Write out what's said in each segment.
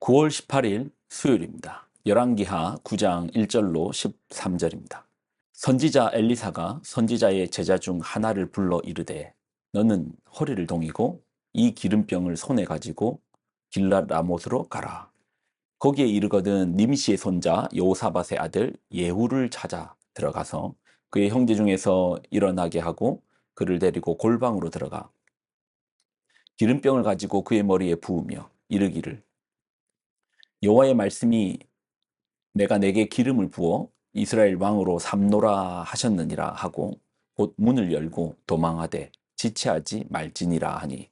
9월 18일 수요일입니다. 열왕기하 9장 1절로 13절입니다. 선지자 엘리사가 선지자의 제자 중 하나를 불러 이르되 너는 허리를 동이고 이 기름병을 손에 가지고 길랏 라못으로 가라. 거기에 이르거든 님시의 손자 여호사밧의 아들 예후를 찾아 들어가서 그의 형제 중에서 일어나게 하고 그를 데리고 골방으로 들어가 기름병을 가지고 그의 머리에 부으며 이르기를 여호와의 말씀이 내가 내게 기름을 부어 이스라엘 왕으로 삼노라 하셨느니라 하고 곧 문을 열고 도망하되 지체하지 말지니라 하니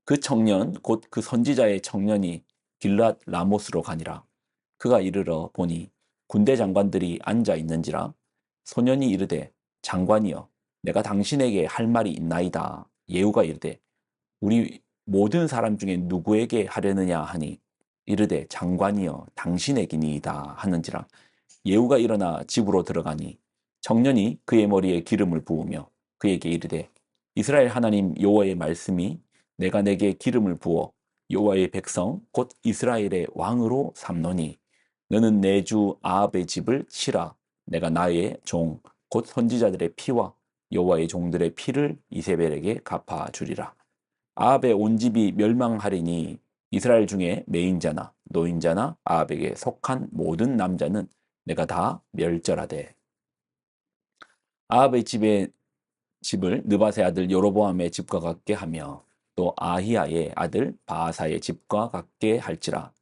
그 청년 곧 그 선지자의 청년이 길랏 라못으로 가니라. 그가 이르러 보니 군대 장관들이 앉아 있는지라. 소년이 이르되 장관이여 내가 당신에게 할 말이 있나이다. 예후가 이르되 우리 모든 사람 중에 누구에게 하려느냐 하니 이르되 장관이여 당신에게니이다 하는지라. 예후가 일어나 집으로 들어가니 청년이 그의 머리에 기름을 부으며 그에게 이르되 이스라엘 하나님 여호와의 말씀이 내가 내게 기름을 부어 여호와의 백성 곧 이스라엘의 왕으로 삼노니 너는 내 주 아합의 집을 치라. 내가 나의 종 곧 선지자들의 피와 여호와의 종들의 피를 이세벨에게 갚아 주리라. 아합의 온 집이 멸망하리니 이스라엘 중에 매인자나 노인자나 아합에게 속한 모든 남자는 내가 다 멸절하되 아합의 집을 느밧의 아들 여로보암의 집과 같게 하며 또 아히야의 아들 바아사의 집과 같게 할지라.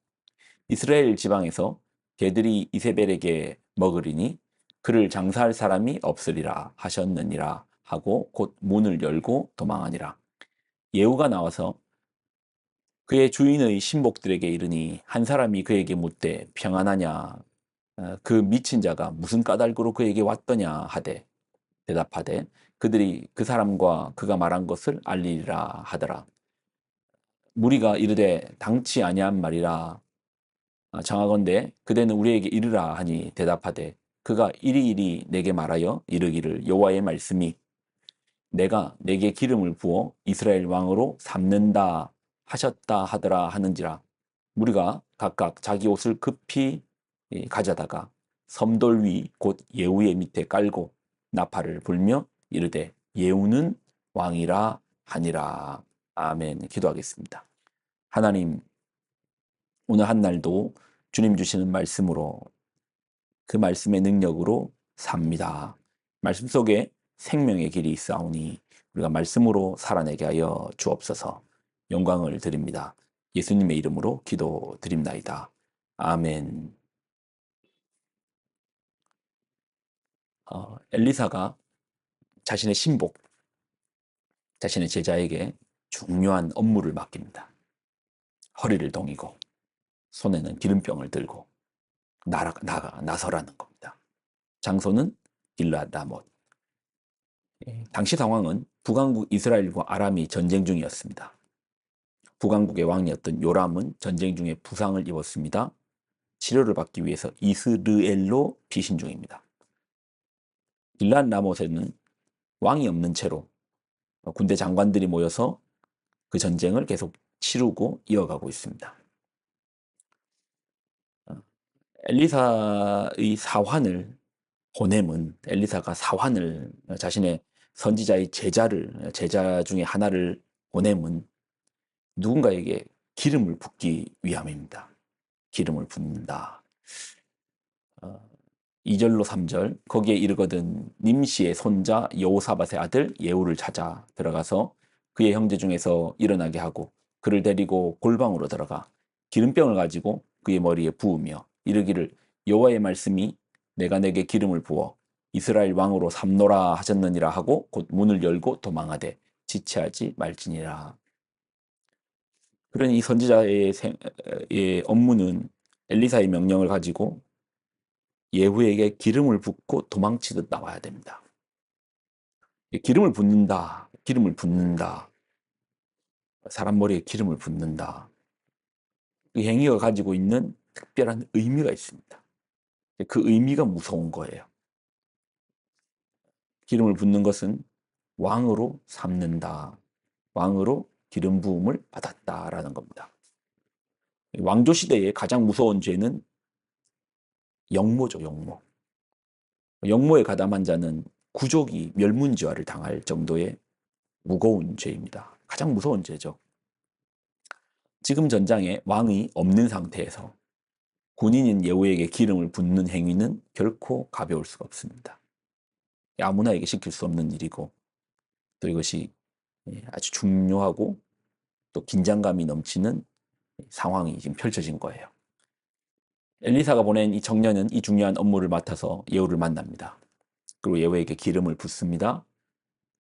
이스라엘 지방에서 개들이 이세벨에게 먹으리니 그를 장사할 사람이 없으리라 하셨느니라 하고 곧 문을 열고 도망하니라. 예후가 나와서 그의 주인의 신복들에게 이르니 한 사람이 그에게 묻되 평안하냐 그 미친 자가 무슨 까닭으로 그에게 왔더냐 하되 대답하되 그들이 그 사람과 그가 말한 것을 알리리라 하더라. 무리가 이르되 당치 아니한 말이라. 청하건대 그대는 우리에게 이르라 하니 대답하되 그가 이리이리 내게 말하여 이르기를 여호와의 말씀이 내가 내게 기름을 부어 이스라엘 왕으로 삼는다 하셨다 하더라 하는지라. 무리가 각각 자기 옷을 급히 가져다가 섬돌 위 곧 예후의 밑에 깔고 나팔을 불며 이르되 예후는 왕이라 하니라. 아멘. 기도하겠습니다. 하나님, 오늘 한 날도 주님 주시는 말씀으로 그 말씀의 능력으로 삽니다. 말씀 속에 생명의 길이 있사오니 우리가 말씀으로 살아내게 하여 주옵소서. 영광을 드립니다. 예수님의 이름으로 기도드립나이다. 아멘. 엘리사가 자신의 신복, 자신의 제자에게 중요한 업무를 맡깁니다. 허리를 동이고 손에는 기름병을 들고 나서라는 겁니다. 장소는 길랏 라못. 당시 상황은 북왕국 이스라엘과 아람이 전쟁 중이었습니다. 북왕국의 왕이었던 요람은 전쟁 중에 부상을 입었습니다. 치료를 받기 위해서 이스르엘로 피신 중입니다. 길랏 라못에는 왕이 없는 채로 군대 장관들이 모여서 그 전쟁을 계속 치르고 이어가고 있습니다. 엘리사의 사환을 보냄은 엘리사가 사환을 자신의 선지자의 제자 중에 하나를 보냄은 누군가에게 기름을 붓기 위함입니다. 기름을 붓는다. 2절로 3절 거기에 이르거든 님시의 손자 여호사밧의 아들 예후를 찾아 들어가서 그의 형제 중에서 일어나게 하고 그를 데리고 골방으로 들어가 기름병을 가지고 그의 머리에 부으며 이르기를 여호와의 말씀이 내가 내게 기름을 부어 이스라엘 왕으로 삼노라 하셨느니라 하고 곧 문을 열고 도망하되 지체하지 말지니라. 그러니 이 선지자의 업무는 엘리사의 명령을 가지고 예후에게 기름을 붓고 도망치듯 나와야 됩니다. 기름을 붓는다. 기름을 붓는다. 사람 머리에 기름을 붓는다. 그 행위가 가지고 있는 특별한 의미가 있습니다. 그 의미가 무서운 거예요. 기름을 붓는 것은 왕으로 삼는다. 왕으로 기름 부음을 받았다라는 겁니다. 왕조 시대의 가장 무서운 죄는 영모죠, 영모. 영모에 가담한 자는 구족이 멸문지화를 당할 정도의 무거운 죄입니다. 가장 무서운 죄죠. 지금 전장에 왕이 없는 상태에서 군인인 예후에게 기름을 붓는 행위는 결코 가벼울 수가 없습니다. 아무나에게 시킬 수 없는 일이고 또 이것이 아주 중요하고 또 긴장감이 넘치는 상황이 지금 펼쳐진 거예요. 엘리사가 보낸 이 청년은 이 중요한 업무를 맡아서 예후를 만납니다. 그리고 예후에게 기름을 붓습니다.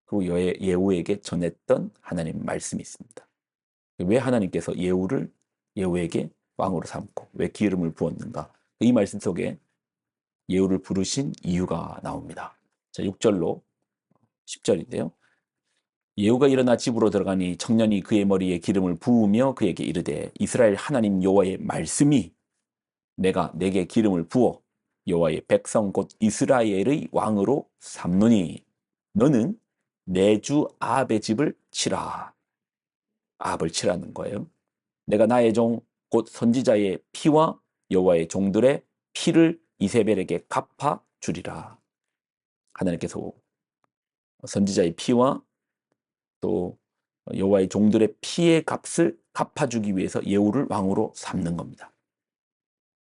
그리고 예후에게 전했던 하나님 말씀이 있습니다. 왜 하나님께서 예후에게 왕으로 삼고 왜 기름을 부었는가? 이 말씀 속에 예후를 부르신 이유가 나옵니다. 자, 6절로 10절인데요. 예후가 일어나 집으로 들어가니 청년이 그의 머리에 기름을 부으며 그에게 이르되 이스라엘 하나님 여호와의 말씀이 내가 내게 기름을 부어 여호와의 백성 곧 이스라엘의 왕으로 삼노니 너는 내 주 아합의 집을 치라. 아합을 치라는 거예요. 내가 나의 종 곧 선지자의 피와 여호와의 종들의 피를 이세벨에게 갚아 주리라. 하나님께서 선지자의 피와 또 여호와의 종들의 피의 값을 갚아주기 위해서 예후를 왕으로 삼는 겁니다.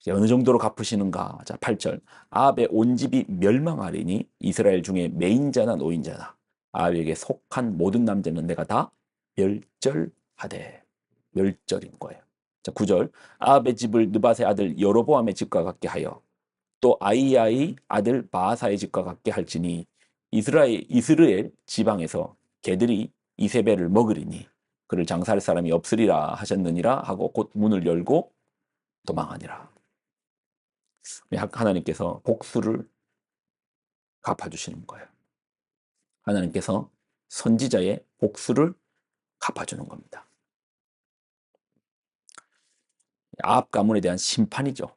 어느 정도로 갚으시는가? 자, 8절. 아합의 온 집이 멸망하리니 이스라엘 중에 매인자나 노인자나 아합에게 속한 모든 남자는 내가 다 멸절하되. 멸절인 거예요. 자, 9절. 아합의 집을 느밧의 아들 여로보암의 집과 같게 하여 또 아이야의 아들 바아사의 집과 같게 할지니 이스라엘 지방에서 개들이 이세벨을 먹으리니 그를 장사할 사람이 없으리라 하셨느니라 하고 곧 문을 열고 도망하니라. 하나님께서 복수를 갚아주시는 거예요. 하나님께서 선지자의 복수를 갚아주는 겁니다. 아합 가문에 대한 심판이죠.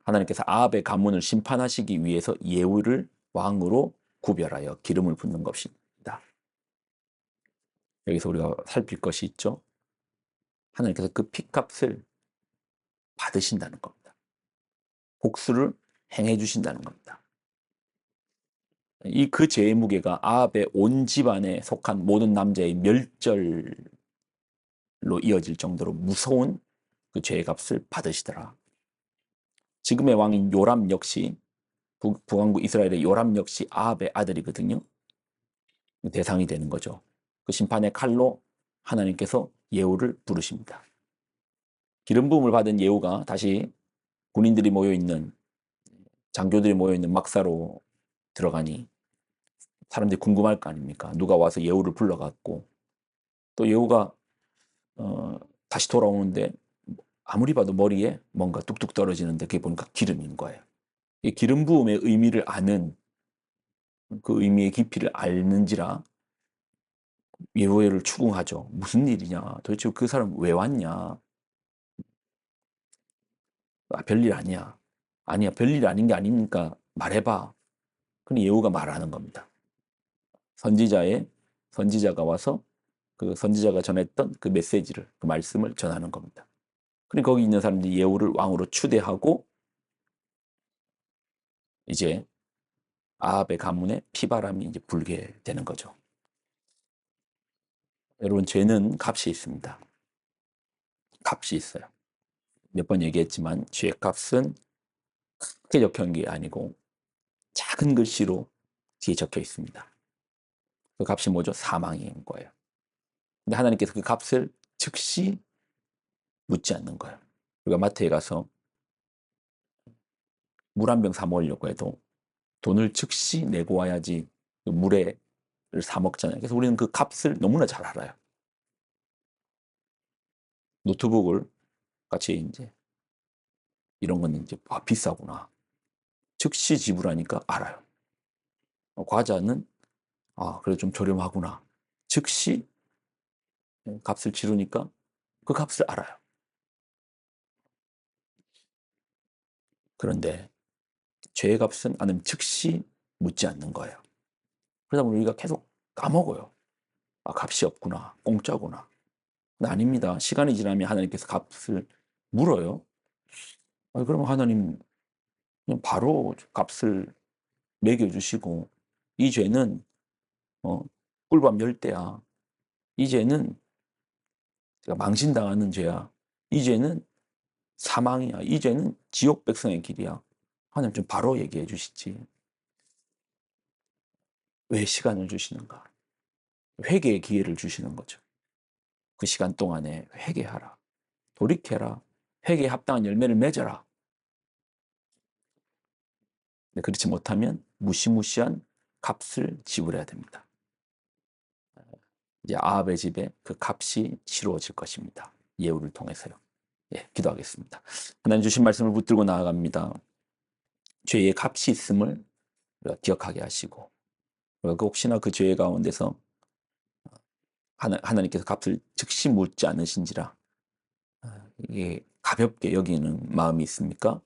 하나님께서 아합의 가문을 심판하시기 위해서 예후를 왕으로 구별하여 기름을 붓는 것입니다. 여기서 우리가 살필 것이 있죠. 하나님께서 그 핏값을 받으신다는 겁니다. 복수를 행해 주신다는 겁니다. 그 죄의 무게가 아합의 온 집안에 속한 모든 남자의 멸절로 이어질 정도로 무서운 그 죄의 값을 받으시더라. 지금의 왕인 요람 역시 북왕국 이스라엘의 요람 역시 아합의 아들이거든요. 대상이 되는 거죠. 그 심판의 칼로 하나님께서 예후를 부르십니다. 기름 부음을 받은 예후가 다시 군인들이 모여있는 장교들이 모여있는 막사로 들어가니 사람들이 궁금할 거 아닙니까? 누가 와서 예후를 불러갔고 또 예후가 다시 돌아오는데 아무리 봐도 머리에 뭔가 뚝뚝 떨어지는데 그게 보니까 기름인 거예요. 이 기름 부음의 의미를 아는 그 의미의 깊이를 알는지라 예후를 추궁하죠. 무슨 일이냐? 도대체 그 사람 왜 왔냐? 별일 아니야. 아니야, 별일 아닌 게 아니니까 말해봐. 그럼 예후가 말하는 겁니다. 선지자가 와서 그 선지자가 전했던 그 메시지를, 그 말씀을 전하는 겁니다. 그리고 거기 있는 사람들이 예후를 왕으로 추대하고 이제 아합의 가문에 피바람이 이제 불게 되는 거죠. 여러분, 죄는 값이 있습니다. 값이 있어요. 몇 번 얘기했지만 죄의 값은 크게 적혀 있는 게 아니고 작은 글씨로 뒤에 적혀 있습니다. 그 값이 뭐죠? 사망인 거예요. 근데 하나님께서 그 값을 즉시 묻지 않는 거예요. 우리가 마트에 가서 물 한 병 사 먹으려고 해도 돈을 즉시 내고 와야지 그 물을 사 먹잖아요. 그래서 우리는 그 값을 너무나 잘 알아요. 노트북을 같이 이제 이런 건 이제 비싸구나. 즉시 지불하니까 알아요. 과자는 그래 좀 저렴하구나. 즉시 값을 치르니까 그 값을 알아요. 그런데 죄의 값은 나는 즉시 묻지 않는 거예요. 그러다 보면 우리가 계속 까먹어요. 값이 없구나. 공짜구나. 근데 아닙니다. 시간이 지나면 하나님께서 값을 물어요. 그러면 하나님 그냥 바로 값을 매겨 주시고 이 죄는 어 꿀밤 10대야. 이 죄는 제가 망신당하는 죄야. 이 죄는 사망이야. 이 죄는 지옥 백성의 길이야. 하나님 좀 바로 얘기해 주시지. 왜 시간을 주시는가? 회개의 기회를 주시는 거죠. 그 시간 동안에 회개하라. 돌이켜라. 회개에 합당한 열매를 맺어라. 근데 그렇지 못하면 무시무시한 값을 지불해야 됩니다. 이제 아합의 집에 그 값이 치루어질 것입니다. 예후를 통해서요. 예, 기도하겠습니다. 하나님 주신 말씀을 붙들고 나아갑니다. 죄의 값이 있음을 우리가 기억하게 하시고 우리가 혹시나 그 죄의 가운데서 하나님께서 값을 즉시 묻지 않으신지라 이게 가볍게 여기는 마음이 있습니까?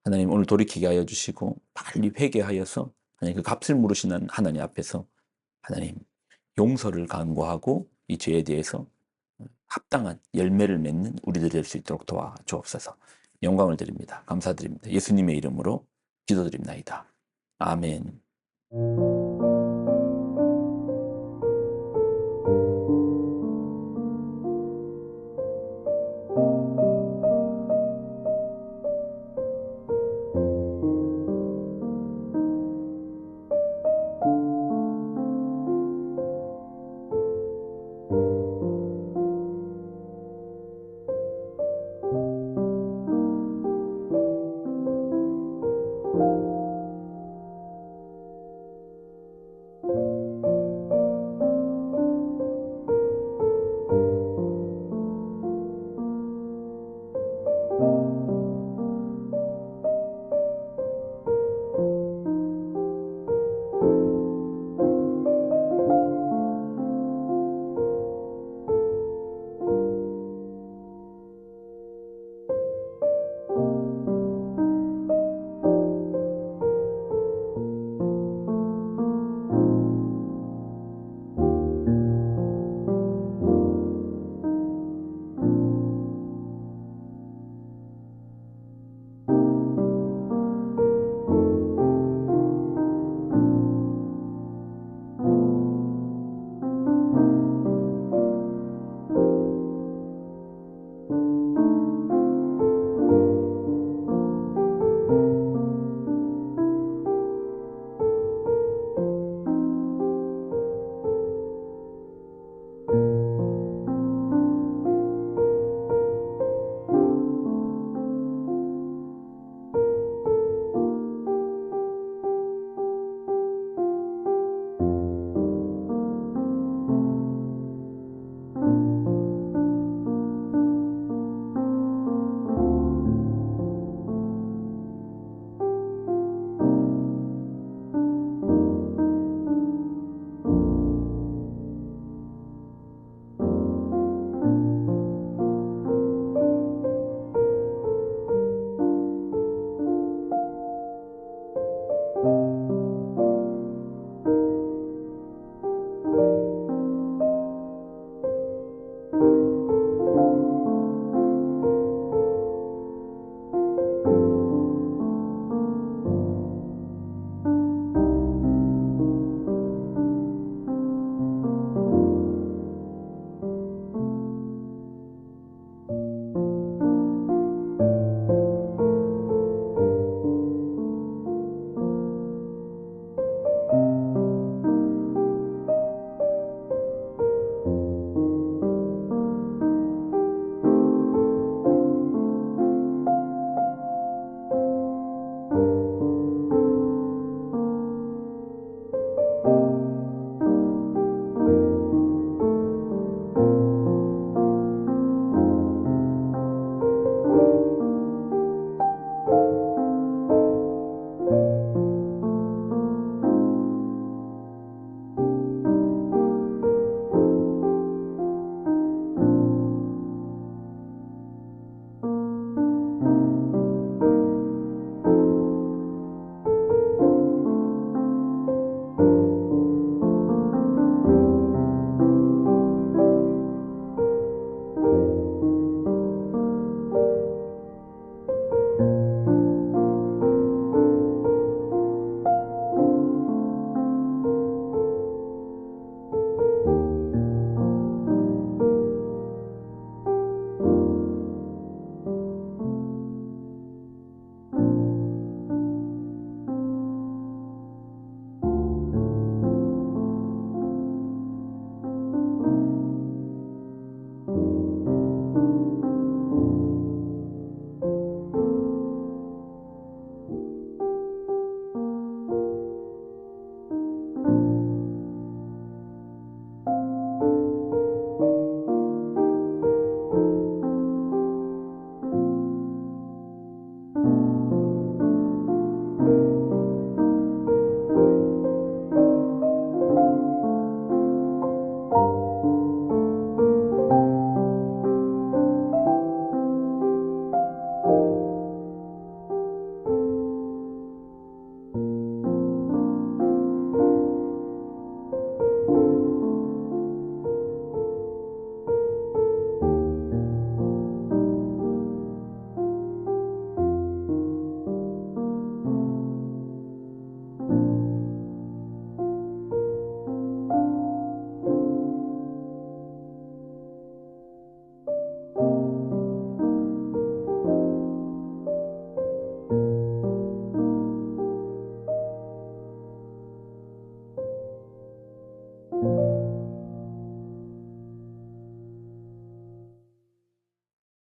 하나님 오늘 돌이키게 하여 주시고 빨리 회개하여서 하나님 그 값을 물으시는 하나님 앞에서 하나님 용서를 간구하고 이 죄에 대해서 합당한 열매를 맺는 우리들이 될 수 있도록 도와주옵소서. 영광을 드립니다. 감사드립니다. 예수님의 이름으로 기도드립니다. 아멘.